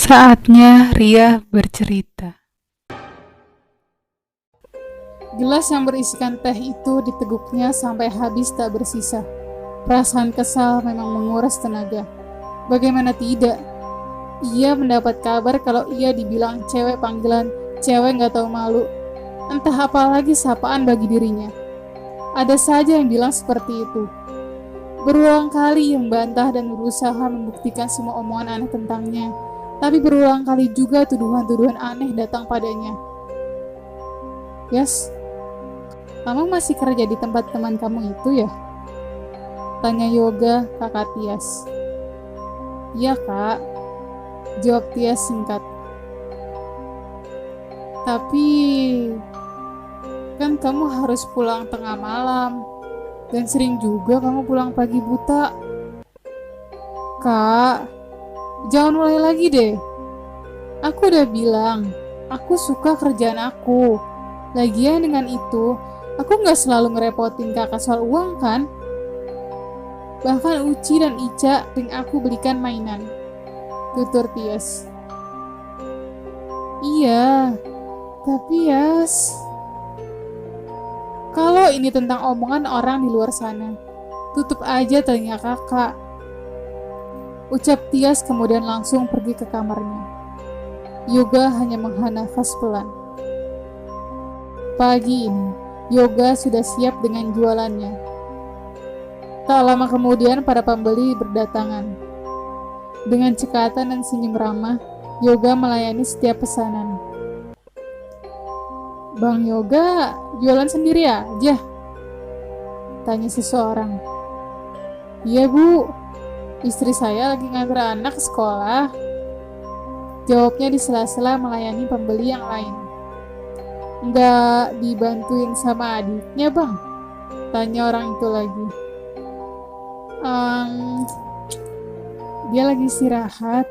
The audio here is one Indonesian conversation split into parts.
Saatnya Ria bercerita. Gelas yang berisikan teh itu diteguknya sampai habis tak bersisa. Perasaan kesal memang menguras tenaga. Bagaimana tidak? Ia mendapat kabar kalau ia dibilang cewek panggilan, cewek gak tahu malu. Entah apa lagi sapaan bagi dirinya. Ada saja yang bilang seperti itu. Berulang kali ia membantah dan berusaha membuktikan semua omongan aneh tentangnya. Tapi berulang kali juga tuduhan-tuduhan aneh datang padanya. Yes, kamu masih kerja di tempat teman kamu itu ya? Tanya Yoga kakak Tias. Iya kak, jawab Tias singkat. Tapi kan kamu harus pulang tengah malam. Dan sering juga kamu pulang pagi buta. Kak, jangan mulai lagi deh. Aku udah bilang, aku suka kerjaan aku. Lagian dengan itu, aku gak selalu ngerepotin kakak soal uang kan? Bahkan Uci dan Ica sering aku belikan mainan. Tutur Tias. Iya, tapi Yas, kalau ini tentang omongan orang di luar sana, tutup aja telinga kakak. Ucap Tias kemudian langsung pergi ke kamarnya. Yoga hanya menghela nafas pelan. Pagi ini, Yoga sudah siap dengan jualannya. Tak lama kemudian para pembeli berdatangan. Dengan cekatan dan senyum ramah, Yoga melayani setiap pesanan. Bang Yoga jualan sendiri aja? Tanya seseorang. Iya bu, istri saya lagi ngantar anak ke sekolah. Jawabnya di sela-sela melayani pembeli yang lain. Nggak dibantuin sama adiknya bang? Tanya orang itu lagi. Dia lagi istirahat.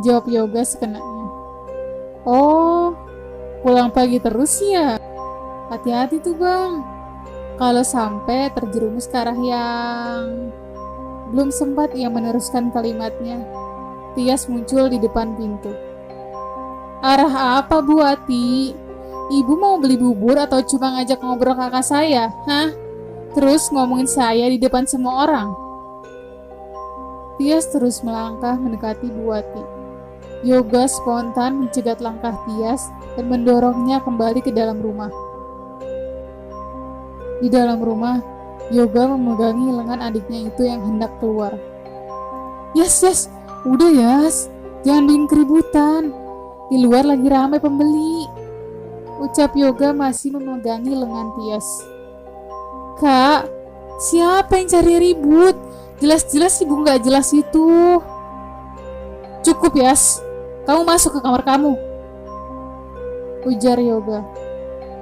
Jawab Yoga sekenanya. Oh, pulang pagi terus ya? Hati-hati tuh bang. Kalau sampai terjerumus ke arah yang... Belum sempat ia meneruskan kalimatnya, Tias muncul di depan pintu. Arah apa Bu Ati? Ibu mau beli bubur atau cuma ngajak ngobrol kakak saya? Hah? Terus ngomongin saya di depan semua orang? Tias terus melangkah mendekati Bu Ati. Yoga spontan mencegat langkah Tias dan mendorongnya kembali ke dalam rumah. Di dalam rumah, Yoga memegangi lengan adiknya itu yang hendak keluar. Yes, udah Yas, jangan bikin keributan. Di luar lagi ramai pembeli. Ucap Yoga masih memegangi lengan Tias. Kak, siapa yang cari ribut? Jelas-jelas ibu gak jelas itu. Cukup Yas, kamu masuk ke kamar kamu. Ujar Yoga.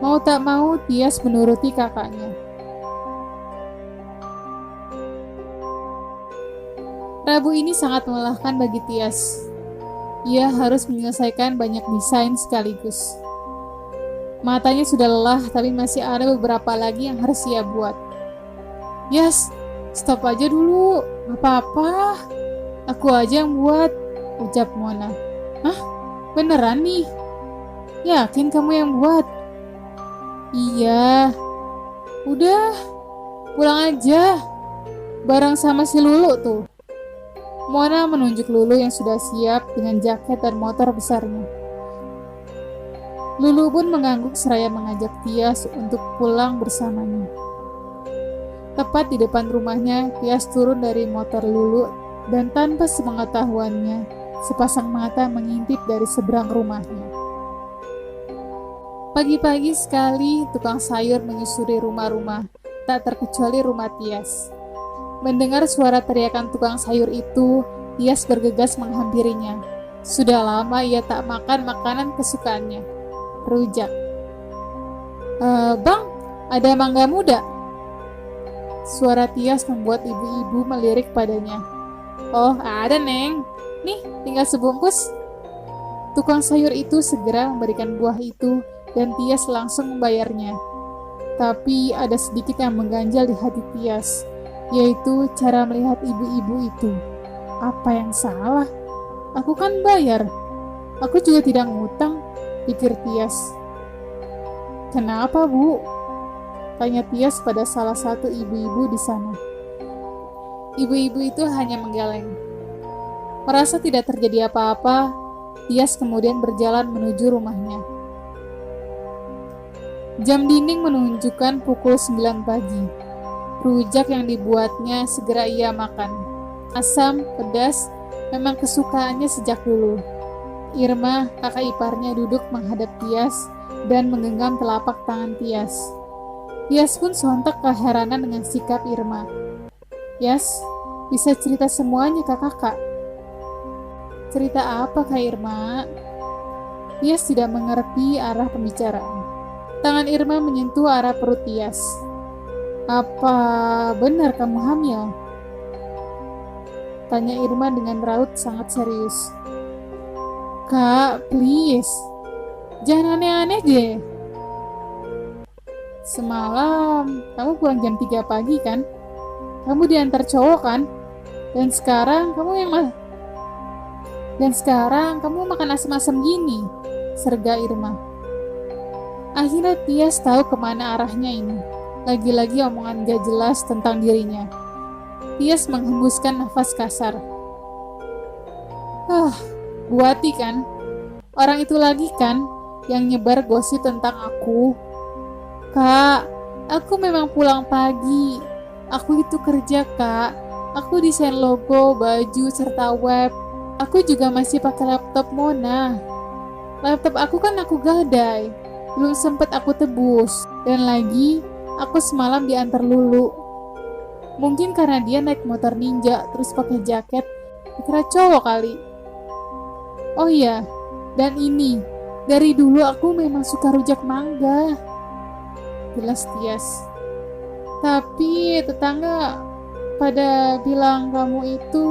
Mau tak mau Tias menuruti kakaknya. Rabu ini sangat melelahkan bagi Tias. Ia harus menyelesaikan banyak desain sekaligus. Matanya sudah lelah, tapi masih ada beberapa lagi yang harus ia buat. Yes, stop aja dulu, gak apa-apa. Aku aja yang buat, ucap Mona. Hah? Beneran nih? Yakin kamu yang buat? Iya. Udah, pulang aja. Bareng sama si Lulu tuh. Mona menunjuk Lulu yang sudah siap dengan jaket dan motor besarnya. Lulu pun mengangguk seraya mengajak Tias untuk pulang bersamanya. Tepat di depan rumahnya, Tias turun dari motor Lulu dan tanpa sepengetahuannya, sepasang mata mengintip dari seberang rumahnya. Pagi-pagi sekali, tukang sayur menyusuri rumah-rumah, tak terkecuali rumah Tias. Mendengar suara teriakan tukang sayur itu, Tias bergegas menghampirinya. Sudah lama ia tak makan makanan kesukaannya, rujak. Bang, ada mangga muda? Suara Tias membuat ibu-ibu melirik padanya. Oh, ada Neng. Nih, tinggal sebungkus. Tukang sayur itu segera memberikan buah itu dan Tias langsung membayarnya. Tapi ada sedikit yang mengganjal di hati Tias, yaitu cara melihat ibu-ibu itu. Apa yang salah? Aku kan bayar. Aku juga tidak ngutang, pikir Tias. Kenapa, Bu? Tanya Tias pada salah satu ibu-ibu di sana. Ibu-ibu itu hanya menggeleng. Merasa tidak terjadi apa-apa, Tias kemudian berjalan menuju rumahnya. Jam dinding menunjukkan pukul 9 pagi. Rujak yang dibuatnya segera ia makan. Asam, pedas, memang kesukaannya sejak dulu. Irma, kakak iparnya, duduk menghadap Tias dan menggenggam telapak tangan Tias. Tias pun sontak keheranan dengan sikap Irma. Yas, bisa cerita semuanya ke kakak. Cerita apa, Kak Irma? Tias tidak mengerti arah pembicaraan. Tangan Irma menyentuh arah perut Tias. Apa benar kamu hamil? Tanya Irma dengan raut sangat serius. Kak, please. Jangan aneh-aneh deh. Semalam, kamu pulang jam 3 pagi kan? Kamu diantar cowok kan? Dan sekarang kamu makan asam-asam gini, serga Irma. Akhirnya Tias tahu kemana arahnya ini. Lagi-lagi omongan gak jelas tentang dirinya. Tias menghembuskan nafas kasar. Buati kan? Orang itu lagi kan yang nyebar gosip tentang aku. Kak, aku memang pulang pagi. Aku itu kerja, Kak. Aku desain logo, baju, serta web. Aku juga masih pakai laptop Mona. Laptop aku kan aku gadai. Belum sempet aku tebus. Dan lagi, aku semalam diantar Lulu. Mungkin karena dia naik motor ninja terus pakai jaket, dikira cowok kali. Oh iya, dan ini, dari dulu aku memang suka rujak mangga. Jelas Tias. Tapi tetangga pada bilang kamu itu...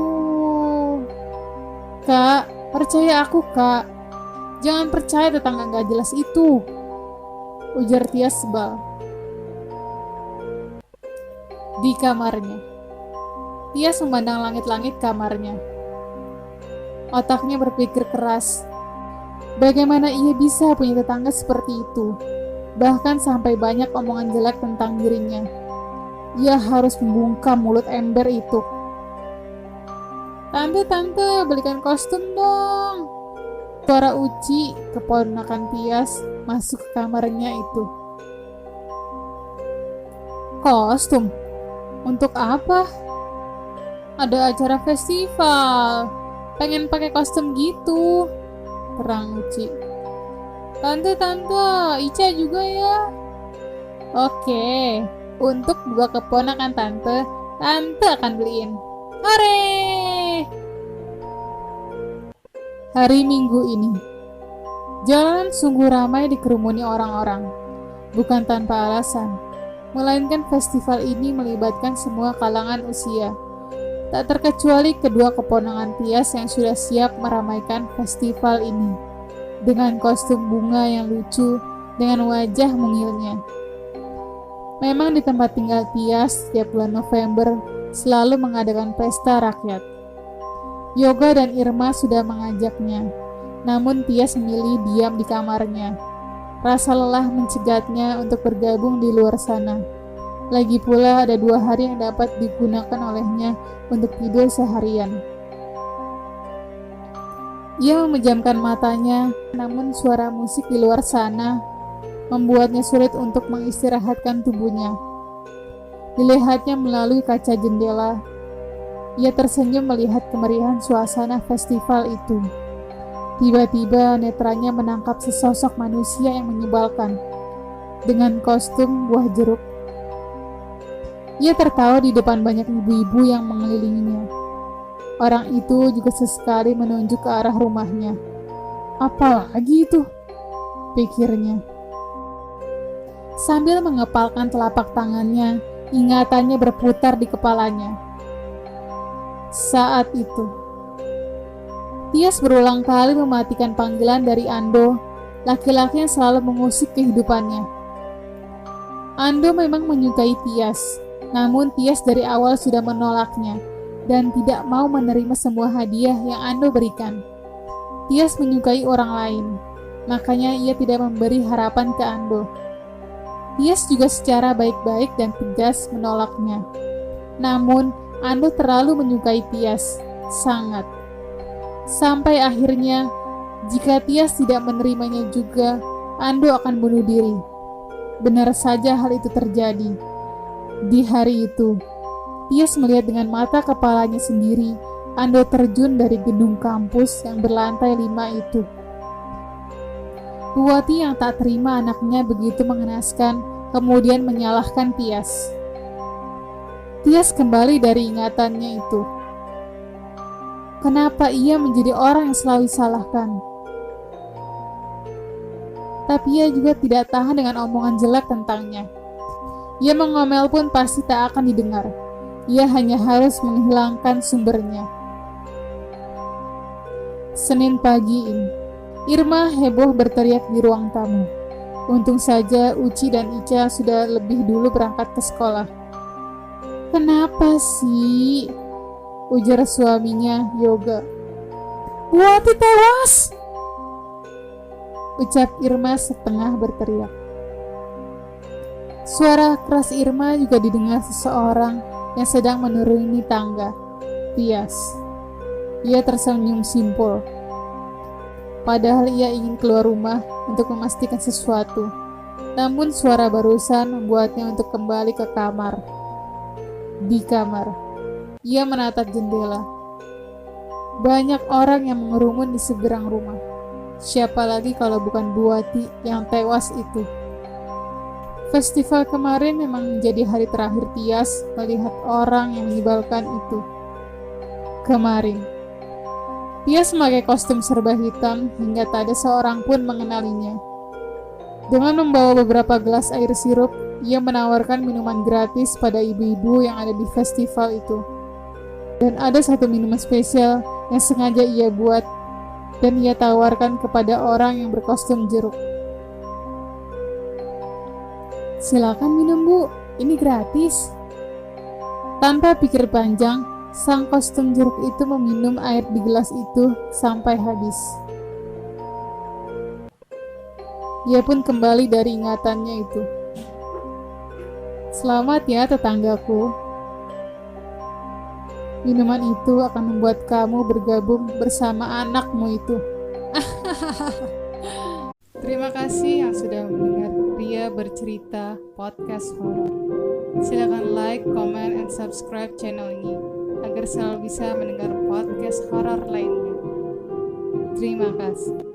Kak, percaya aku, Kak. Jangan percaya tetangga gak jelas itu, ujar Tias sebal. Di kamarnya, Tias memandang langit-langit kamarnya. Otaknya berpikir keras. Bagaimana ia bisa punya tetangga seperti itu? Bahkan sampai banyak omongan jelek tentang dirinya. Ia harus membungkam mulut ember itu. Tante, belikan kostum dong. Suara Uci, keponakan Tias, masuk ke kamarnya itu. Kostum? Untuk apa? Ada acara festival. Pengen pakai kostum gitu, terang Uci. Tante, Ica juga ya. Oke, untuk 2 keponakan tante akan beliin. Hore! Hari Minggu ini, jalanan sungguh ramai dikerumuni orang-orang. Bukan tanpa alasan, melainkan festival ini melibatkan semua kalangan usia. Tak terkecuali kedua keponakan Tias yang sudah siap meramaikan festival ini. Dengan kostum bunga yang lucu, dengan wajah mungilnya. Memang di tempat tinggal Tias setiap bulan November selalu mengadakan pesta rakyat. Yoga dan Irma sudah mengajaknya, namun Tias memilih diam di kamarnya. Rasa lelah mencegatnya untuk bergabung di luar sana. Lagi pula ada 2 hari yang dapat digunakan olehnya untuk tidur seharian. Ia memejamkan matanya, namun suara musik di luar sana membuatnya sulit untuk mengistirahatkan tubuhnya. Dilihatnya melalui kaca jendela. Ia tersenyum melihat kemeriahan suasana festival itu. Tiba-tiba netranya menangkap sesosok manusia yang menyebalkan dengan kostum buah jeruk. Ia tertawa di depan banyak ibu-ibu yang mengelilinginya. Orang itu juga sesekali menunjuk ke arah rumahnya. Apalagi itu? Pikirnya. Sambil mengepalkan telapak tangannya, ingatannya berputar di kepalanya. Saat itu, Tias berulang kali mematikan panggilan dari Ando, laki-laki yang selalu mengusik kehidupannya. Ando memang menyukai Tias, namun Tias dari awal sudah menolaknya dan tidak mau menerima semua hadiah yang Ando berikan. Tias menyukai orang lain, makanya ia tidak memberi harapan ke Ando. Tias juga secara baik-baik dan tegas menolaknya. Namun, Ando terlalu menyukai Tias, sangat. Sampai akhirnya, jika Tias tidak menerimanya juga, Ando akan bunuh diri. Benar saja hal itu terjadi. Di hari itu, Tias melihat dengan mata kepalanya sendiri Ando terjun dari gedung kampus yang berlantai 5 itu. Buati yang tak terima anaknya begitu mengenaskan, kemudian menyalahkan Tias. Tias kembali dari ingatannya itu. Kenapa ia menjadi orang yang selalu disalahkan? Tapi ia juga tidak tahan dengan omongan jelek tentangnya. Ia mengomel pun pasti tak akan didengar. Ia hanya harus menghilangkan sumbernya. Senin pagi ini, Irma heboh berteriak di ruang tamu. Untung saja Uci dan Ica sudah lebih dulu berangkat ke sekolah. Kenapa sih? Ujar suaminya, Yoga. Buati tewas! Ucap Irma setengah berteriak. Suara keras Irma juga didengar seseorang yang sedang menuruni tangga. Tias. Ia tersenyum simpul. Padahal ia ingin keluar rumah untuk memastikan sesuatu. Namun suara barusan membuatnya untuk kembali ke kamar. Di kamar, ia menatap jendela. Banyak orang yang mengerumun di seberang rumah. Siapa lagi kalau bukan Buati yang tewas itu? Festival kemarin memang menjadi hari terakhir Tias melihat orang yang menyebalkan itu. Kemarin, Tias memakai kostum serba hitam hingga tak ada seorang pun mengenalinya. Dengan membawa beberapa gelas air sirup, ia menawarkan minuman gratis pada ibu-ibu yang ada di festival itu. Dan ada satu minuman spesial yang sengaja ia buat dan ia tawarkan kepada orang yang berkostum jeruk. Silakan minum bu, ini gratis. Tanpa pikir panjang, sang kostum jeruk itu meminum air di gelas itu sampai habis. Ia pun kembali dari ingatannya itu. Selamat ya tetanggaku. Minuman itu akan membuat kamu bergabung bersama anakmu itu. Terima kasih yang sudah mendengar Ria Bercerita Podcast Horor. Silakan like, comment, and subscribe channel ini agar selalu bisa mendengar podcast horor lainnya. Terima kasih.